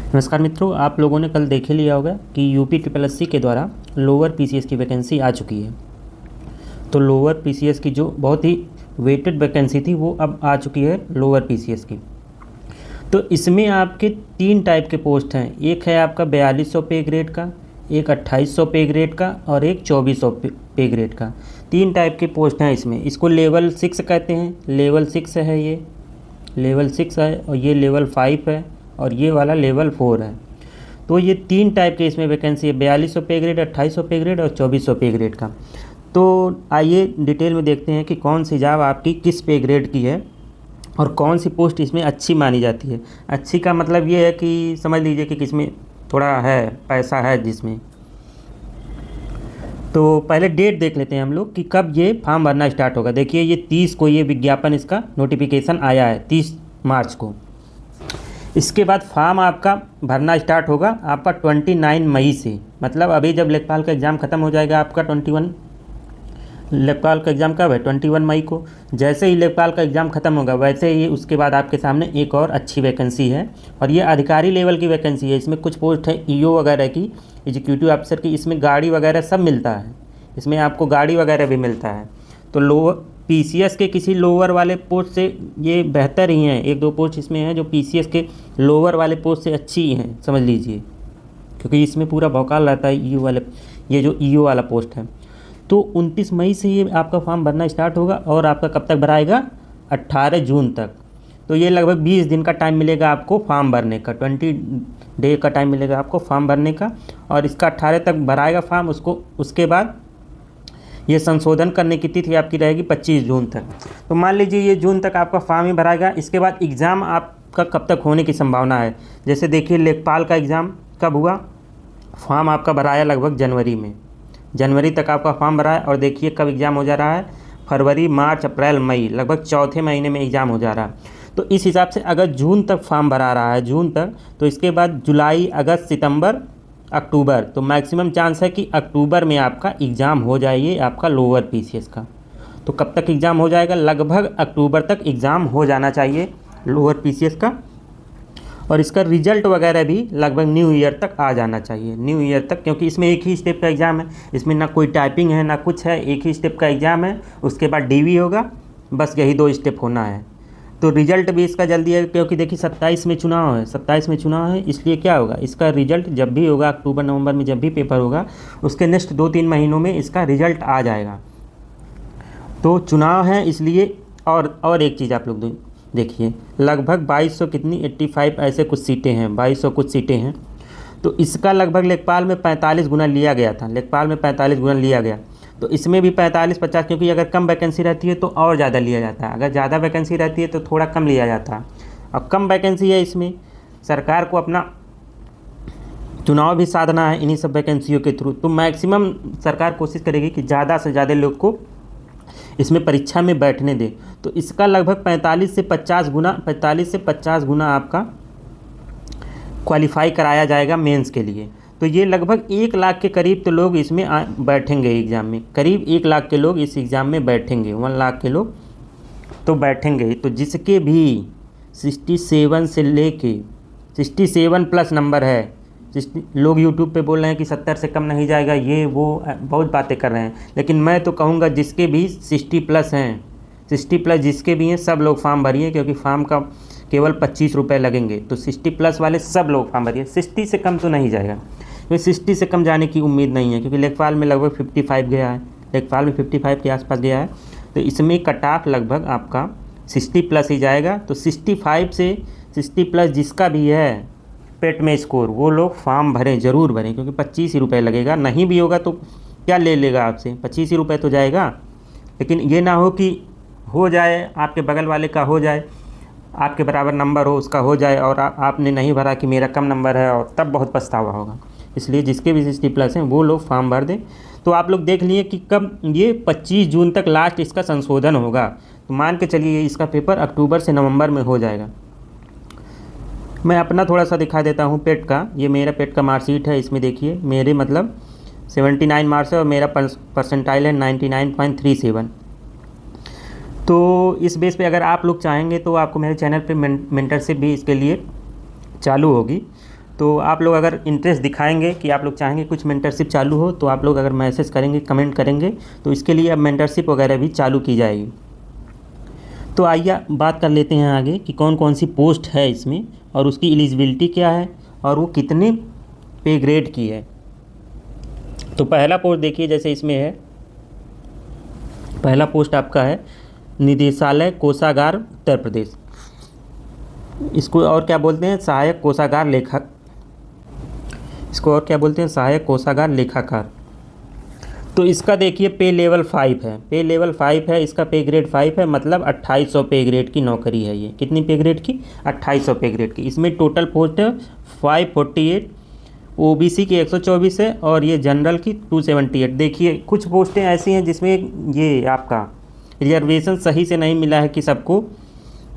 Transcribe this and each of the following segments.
नमस्कार मित्रों, आप लोगों ने कल देख ही लिया होगा कि यूपी ट्रिपल के द्वारा लोअर पीसीएस की वैकेंसी आ चुकी है। तो लोअर पीसीएस की जो बहुत ही वेटेड वैकेंसी थी वो अब आ चुकी है लोअर पीसीएस की। तो इसमें आपके 3 टाइप के पोस्ट हैं। एक है आपका 4200 पे ग्रेड का, एक 2800 पे ग्रेड का और एक 2400 पे ग्रेड का। 3 टाइप के पोस्ट हैं इसमें। इसको लेवल 6 कहते हैं। लेवल 6 है, ये लेवल 6 है और ये लेवल 5 है और ये वाला लेवल 4 है। तो ये 3 टाइप के इसमें वैकेंसी है, 4200 पे ग्रेड, 2800 पे ग्रेड और 2400 पे ग्रेड का। तो आइए डिटेल में देखते हैं कि कौन सी जॉब आपकी किस पे ग्रेड की है और कौन सी पोस्ट इसमें अच्छी मानी जाती है। अच्छी का मतलब ये है कि समझ लीजिए कि किसमें थोड़ा है, पैसा है जिसमें। तो पहले डेट देख लेते हैं हम लोग कि कब ये फॉर्म भरना स्टार्ट होगा। देखिए ये 30 को ये विज्ञापन, इसका नोटिफिकेशन आया है 30 मार्च को। इसके बाद फॉर्म आपका भरना स्टार्ट होगा आपका 29 मई से। मतलब अभी जब लेखपाल का एग्ज़ाम ख़त्म हो जाएगा आपका 21, लेखपाल का एग्ज़ाम कब है 21 मई को। जैसे ही लेखपाल का एग्ज़ाम ख़त्म होगा वैसे ही उसके बाद आपके सामने एक और अच्छी वैकेंसी है और ये अधिकारी लेवल की वैकेंसी है। इसमें कुछ पोस्ट है ईओ वगैरह की, एग्जीक्यूटिव ऑफिसर की। इसमें गाड़ी वगैरह सब मिलता है, इसमें आपको गाड़ी वगैरह भी मिलता है। तो लोअर पीसीएस के किसी लोअर वाले पोस्ट से ये बेहतर ही हैं। 1-2 पोस्ट इसमें हैं जो पीसीएस के लोअर वाले पोस्ट से अच्छी ही हैं, समझ लीजिए, क्योंकि इसमें पूरा भौकाल रहता है ईओ वाले, ये जो ईओ वाला पोस्ट है। तो 29 मई से ये आपका फॉर्म भरना स्टार्ट होगा और आपका कब तक भराएगा, 18 जून तक। तो ये लगभग 20 दिन का टाइम मिलेगा आपको फॉर्म भरने का, 20 डे का टाइम मिलेगा आपको फॉर्म भरने का। और इसका 18 तक भराएगा फॉर्म, उसके बाद ये संशोधन करने की तिथि आपकी रहेगी 25 जून तक। तो मान लीजिए ये जून तक आपका फॉर्म ही भराएगा। इसके बाद एग्ज़ाम आपका कब तक होने की संभावना है। जैसे देखिए लेखपाल का एग्ज़ाम कब हुआ, फॉर्म आपका भराया लगभग जनवरी में, जनवरी तक आपका फॉर्म भरा है। और देखिए कब एग्ज़ाम हो जा रहा है, फरवरी, मार्च, अप्रैल, मई, लगभग चौथे महीने में एग्ज़ाम हो जा रहा है। तो इस हिसाब से अगर जून तक फॉर्म भरा रहा है, जून तक, तो इसके बाद जुलाई, अगस्त, सितंबर, अक्टूबर, तो मैक्सिमम चांस है कि अक्टूबर में आपका एग्ज़ाम हो जाइए आपका लोअर पीसीएस का। तो कब तक एग्ज़ाम हो जाएगा, लगभग अक्टूबर तक एग्ज़ाम हो जाना चाहिए लोअर पीसीएस का। और इसका रिजल्ट वगैरह भी लगभग न्यू ईयर तक आ जाना चाहिए, न्यू ईयर तक, क्योंकि इसमें एक ही स्टेप का एग्ज़ाम है। इसमें ना कोई टाइपिंग है ना कुछ है, एक ही स्टेप का एग्ज़ाम है। उसके बाद डीवी होगा, बस यही 2 स्टेप होना है। तो रिजल्ट भी इसका जल्दी है, क्योंकि देखिए 27 में चुनाव है, 27 में चुनाव है, इसलिए क्या होगा, इसका रिजल्ट जब भी होगा अक्टूबर नवंबर में जब भी पेपर होगा उसके नेक्स्ट 2-3 महीनों में इसका रिजल्ट आ जाएगा। तो चुनाव है इसलिए। और एक चीज़ आप लोग देखिए, लगभग 2200 कितनी 85 ऐसे कुछ सीटें हैं, 2200 कुछ सीटें हैं। तो इसका लगभग लेखपाल में 45 गुना लिया गया था, लेखपाल में 45 गुना लिया गया। तो इसमें भी 45-50, क्योंकि अगर कम वैकेंसी रहती है तो और ज़्यादा लिया जाता है, अगर ज़्यादा वैकेंसी रहती है तो थोड़ा कम लिया जाता है। अब कम वैकेंसी है, इसमें सरकार को अपना चुनाव भी साधना है इन्हीं सब वैकेंसियों के थ्रू। तो मैक्सिमम सरकार कोशिश करेगी कि ज़्यादा से ज़्यादा लोग को इसमें परीक्षा में बैठने दे। तो इसका लगभग 45 से 50 गुना आपका क्वालिफाई कराया जाएगा मेंस के लिए। तो ये लगभग 1 लाख के करीब तो लोग इसमें बैठेंगे एग्ज़ाम में, करीब 1 लाख के लोग इस एग्ज़ाम में बैठेंगे, 1 लाख के लोग तो बैठेंगे ही। तो जिसके भी 67 से लेके 67 प्लस नंबर है, लोग यूट्यूब पे बोल रहे हैं कि 70 से कम नहीं जाएगा, ये वो बहुत बातें कर रहे हैं, लेकिन मैं तो कहूँगा जिसके भी 60 प्लस हैं, 60 प्लस जिसके भी हैं सब लोग फॉर्म भरिए, क्योंकि फॉर्म का केवल 25 रुपये लगेंगे। तो 60 प्लस वाले सब लोग फॉर्म भरिए। 60 से कम तो नहीं जाएगा, क्योंकि 60 से कम जाने की उम्मीद नहीं है, क्योंकि लेखपाल में लगभग 55 गया है, लेखपाल में 55 के आसपास गया है। तो इसमें कट ऑफ लगभग आपका 60 प्लस ही जाएगा। तो 65 से 60 प्लस जिसका भी है पेट में स्कोर, वो लोग फॉर्म भरें, ज़रूर भरें, क्योंकि 25 ही रुपये लगेगा। नहीं भी होगा तो क्या ले लेगा आपसे, 25 ही रुपये तो जाएगा। लेकिन ये ना हो कि हो जाए, आपके बगल वाले का हो जाए, आपके बराबर नंबर हो उसका हो जाए और आपने नहीं भरा कि मेरा कम नंबर है, और तब बहुत पछतावा होगा। इसलिए जिसके भी 60 प्लस हैं वो लोग फॉर्म भर दें। तो आप लोग देख लिए कि कब ये 25 जून तक लास्ट इसका संशोधन होगा। तो मान के चलिए इसका पेपर अक्टूबर से नवंबर में हो जाएगा। मैं अपना थोड़ा सा दिखा देता हूँ पेट का। ये मेरा पेट का मार्कशीट है, इसमें देखिए मेरे मतलब 79 मार्क्स है और मेरा परसेंटाइल है 99.37। तो इस बेस पे अगर आप लोग चाहेंगे तो आपको मेरे चैनल पे मेंटरशिप भी इसके लिए चालू होगी। तो आप लोग अगर इंटरेस्ट दिखाएंगे कि आप लोग चाहेंगे कुछ मेंटरशिप चालू हो, तो आप लोग अगर मैसेज करेंगे, कमेंट करेंगे, तो इसके लिए अब मेंटरशिप वगैरह भी चालू की जाएगी। तो आइए बात कर लेते हैं आगे कि कौन कौन सी पोस्ट है इसमें और उसकी एलिजिबिलिटी क्या है और वो कितने पे ग्रेड की है। तो पहला पोस्ट देखिए, जैसे इसमें है, पहला पोस्ट आपका है निदेशालय कोषागार उत्तर प्रदेश। इसको और क्या बोलते हैं? सहायक कोषागार लेखक। इसको और क्या बोलते हैं? सहायक कोषागार लेखाकार। तो इसका देखिए पे लेवल 5 है, पे लेवल 5 है, इसका पे ग्रेड 5 है, मतलब 2800 पे ग्रेड की नौकरी है ये। कितनी पे ग्रेड की? 2800 पे ग्रेड की। इसमें टोटल पोस्ट है 548, ओबीसी की 124 है और ये जनरल की 278। देखिए कुछ पोस्टें ऐसी हैं जिसमें ये आपका रिजर्वेशन सही से नहीं मिला है कि सबको,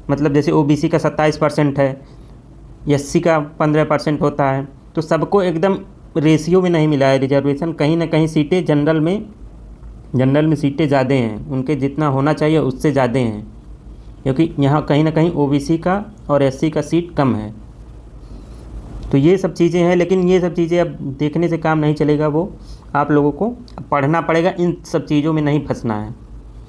मतलब जैसे ओबीसी का 27% है, एससी का 15% होता है, तो सबको एकदम रेशियो में नहीं मिला है रिजर्वेशन। कहीं ना कहीं सीटें जनरल में सीटें ज़्यादा हैं, उनके जितना होना चाहिए उससे ज़्यादा हैं, क्योंकि यहाँ कहीं ना कहीं ओबीसी का और एससी का सीट कम है। तो ये सब चीज़ें हैं, लेकिन ये सब चीज़ें अब देखने से काम नहीं चलेगा, वो आप लोगों को पढ़ना पड़ेगा, इन सब चीज़ों में नहीं फंसना है।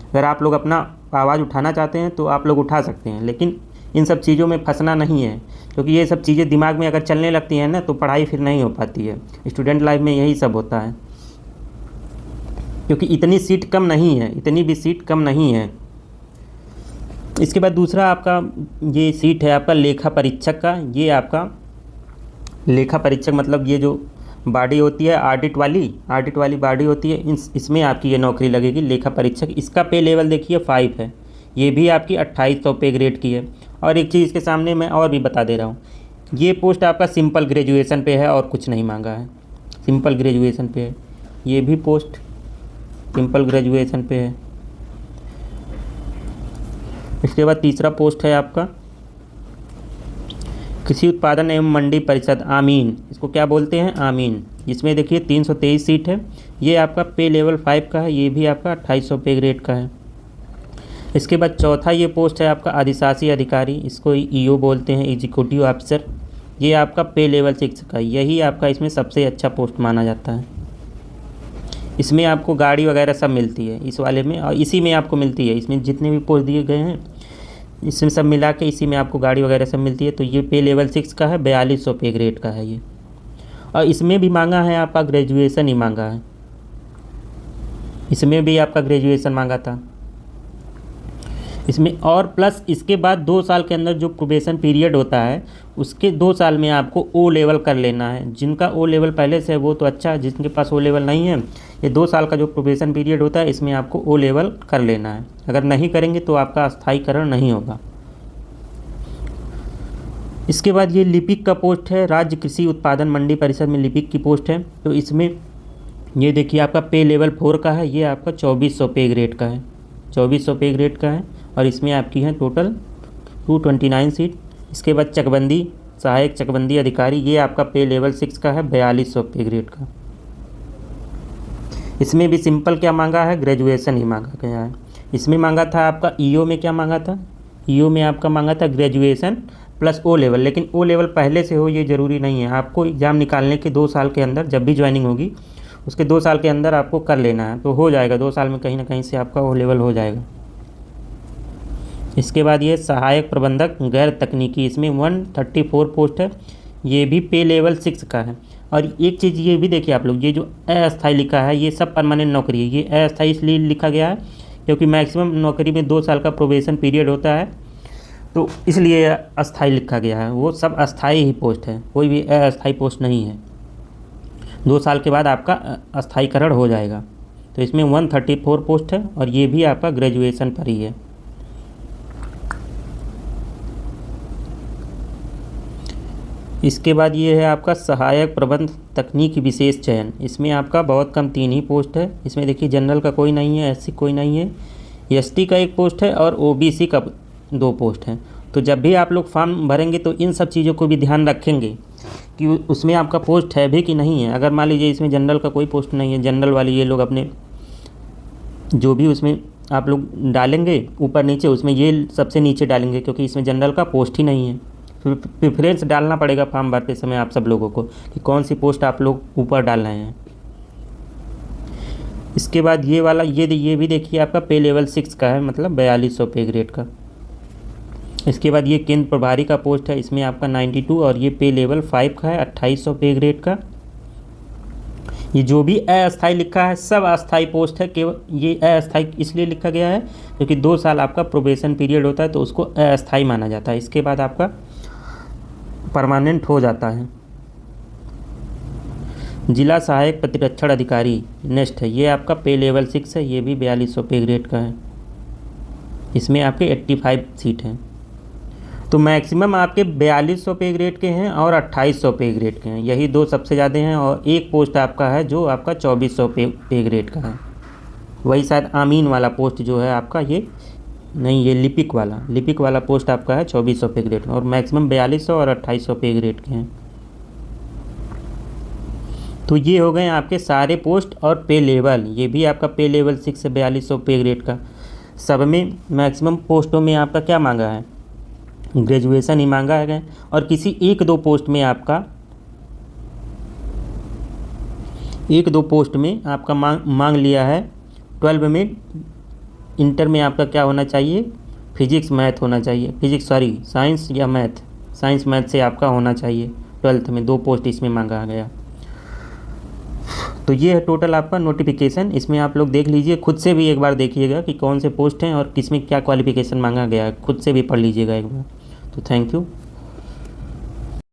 अगर आप लोग अपना आवाज़ उठाना चाहते हैं तो आप लोग उठा सकते हैं, लेकिन इन सब चीज़ों में फंसना नहीं है, क्योंकि ये सब चीज़ें दिमाग में अगर चलने लगती हैं ना तो पढ़ाई फिर नहीं हो पाती है। स्टूडेंट लाइफ में यही सब होता है, क्योंकि इतनी सीट कम नहीं है, इतनी भी सीट कम नहीं है। इसके बाद दूसरा आपका ये सीट है आपका लेखा परीक्षक का। ये आपका लेखा परीक्षक मतलब ये जो बॉडी होती है ऑडिट वाली बॉडी होती है, इसमें आपकी ये नौकरी लगेगी, लेखा परीक्षक। इसका पे लेवल देखिए 5 है, ये भी आपकी 2800 पे ग्रेड की है। और एक चीज़ इसके सामने मैं और भी बता दे रहा हूँ, ये पोस्ट आपका सिंपल ग्रेजुएशन पे है और कुछ नहीं मांगा है, सिंपल ग्रेजुएशन पे है। ये भी पोस्ट सिंपल ग्रेजुएशन पे है। इसके बाद तीसरा पोस्ट है आपका कृषि उत्पादन एवं मंडी परिषद, आमीन। इसको क्या बोलते हैं? आमीन। इसमें देखिए 323 सीट है, ये आपका पे लेवल 5 का है, ये भी आपका 2800 पे ग्रेड का है। इसके बाद चौथा ये पोस्ट है आपका अधिशासी अधिकारी, इसको ईओ बोलते हैं, एग्जीक्यूटिव ऑफिसर। ये आपका पे लेवल 6 का, यही आपका इसमें सबसे अच्छा पोस्ट माना जाता है। इसमें आपको गाड़ी वगैरह सब मिलती है इस वाले में, और इसी में आपको मिलती है, इसमें जितने भी पोस्ट दिए गए हैं इसमें सब मिला के इसी में आपको गाड़ी वगैरह सब मिलती है। तो ये पे लेवल 6 का है, 4200 पे ग्रेड का है ये। और इसमें भी मांगा है आपका ग्रेजुएशन ही मांगा है, इसमें भी आपका ग्रेजुएशन मांगा था इसमें। और प्लस इसके बाद 2 साल के अंदर जो प्रोबेशन पीरियड होता है, उसके 2 साल में आपको ओ लेवल कर लेना है। जिनका ओ लेवल पहले से है वो तो अच्छा है, जिनके पास ओ लेवल नहीं है, ये 2 साल का जो प्रोबेशन पीरियड होता है इसमें आपको ओ लेवल कर लेना है। अगर नहीं करेंगे तो आपका स्थायीकरण नहीं होगा। इसके बाद ये लिपिक का पोस्ट है, राज्य कृषि उत्पादन मंडी परिषद में लिपिक की पोस्ट है। तो इसमें ये देखिए आपका पे लेवल 4 का है, ये आपका 2400 पे ग्रेड का है, 2400 पे ग्रेड का है। और इसमें आपकी है टोटल 229 सीट। इसके बाद चकबंदी, सहायक चकबंदी अधिकारी, ये आपका पे लेवल 6 का है, 4200 पे ग्रेड का। इसमें भी सिंपल क्या मांगा है? ग्रेजुएशन ही मांगा गया है। इसमें मांगा था आपका ईओ में क्या मांगा था? ईओ में आपका मांगा था ग्रेजुएशन प्लस ओ लेवल, लेकिन ओ लेवल पहले से हो ये ज़रूरी नहीं है। आपको एग्ज़ाम निकालने के 2 साल के अंदर, जब भी ज्वाइनिंग होगी उसके 2 साल के अंदर आपको कर लेना है, तो हो जाएगा 2 साल में कहीं ना कहीं से आपका ओ लेवल हो जाएगा। इसके बाद ये सहायक प्रबंधक गैर तकनीकी, इसमें 134 पोस्ट है, ये भी पे लेवल 6 का है। और एक चीज़ ये भी देखिए आप लोग, ये जो अस्थायी लिखा है ये सब परमानेंट नौकरी है। ये अस्थायी इसलिए लिखा गया है क्योंकि मैक्सिमम नौकरी में 2 साल का प्रोबेशन पीरियड होता है, तो इसलिए अस्थायी लिखा गया है। वो सब अस्थायी ही पोस्ट है, कोई भी अस्थायी पोस्ट नहीं है। 2 साल के बाद आपका अस्थायीकरण हो जाएगा। तो इसमें 134 पोस्ट है और ये भी आपका ग्रेजुएशन पर ही है। इसके बाद ये है आपका सहायक प्रबंध तकनीक विशेष चयन, इसमें आपका बहुत कम 3 ही पोस्ट है। इसमें देखिए जनरल का कोई नहीं है, एससी कोई नहीं है, एसटी का 1 पोस्ट है और ओबीसी का 2 पोस्ट हैं। तो जब भी आप लोग फॉर्म भरेंगे तो इन सब चीज़ों को भी ध्यान रखेंगे कि उसमें आपका पोस्ट है भी कि नहीं है। अगर मान लीजिए इसमें जनरल का कोई पोस्ट नहीं है, जनरल वाले ये लोग अपने जो भी उसमें आप लोग डालेंगे ऊपर नीचे, उसमें ये सबसे नीचे डालेंगे क्योंकि इसमें जनरल का पोस्ट ही नहीं है। प्रेफरेंस डालना पड़ेगा फॉर्म भरते समय आप सब लोगों को कि कौन सी पोस्ट आप लोग ऊपर डाल रहे हैं। इसके बाद ये वाला ये भी देखिए आपका पे लेवल 6 का है, मतलब 4200 पे ग्रेड का। इसके बाद ये केंद्र प्रभारी का पोस्ट है, इसमें आपका 92 और ये पे लेवल 5 का है 2800 पे ग्रेड का। ये जो भी अस्थाई लिखा है सब अस्थाई पोस्ट है, केवल ये अस्थाई इसलिए लिखा गया है क्योंकि 2 साल आपका प्रोबेशन पीरियड होता है तो उसको अस्थाई माना जाता है, इसके बाद आपका परमानेंट हो जाता है। जिला सहायक प्रतिरक्षण अधिकारी नेक्स्ट है, ये आपका पे लेवल 6 है, ये भी 4200 पे ग्रेड का है। इसमें आपके 85 सीट हैं, तो मैक्सिमम आपके 4200 पे ग्रेड के हैं और 2800 पे ग्रेड के हैं, यही 2 सबसे ज़्यादा हैं। और एक पोस्ट आपका है जो आपका 2400 पे ग्रेड का है, वही शायद आमीन वाला पोस्ट जो है आपका, ये नहीं, ये लिपिक वाला पोस्ट आपका है 2400 पे ग्रेड और मैक्सिमम 4200 और 2800 पे ग्रेड के हैं। तो ये हो गए आपके सारे पोस्ट और पे लेवल, ये भी आपका पे लेवल 6 है 4200 पे ग्रेड का। सब में मैक्सिमम पोस्टों में आपका क्या मांगा है, ग्रेजुएशन ही मांगा है, और किसी 1-2 पोस्ट में आपका 1-2 पोस्ट में आपका मांग लिया है 12 में, इंटर में आपका क्या होना चाहिए, फिजिक्स मैथ होना चाहिए, साइंस या मैथ, साइंस मैथ से आपका होना चाहिए 12th में, 2 पोस्ट इसमें मांगा गया। तो ये है टोटल आपका नोटिफिकेशन, इसमें आप लोग देख लीजिए, खुद से भी एक बार देखिएगा कि कौन से पोस्ट हैं और किस में क्या क्वालिफिकेशन मांगा गया है, खुद से भी पढ़ लीजिएगा एक बार। तो थैंक यू।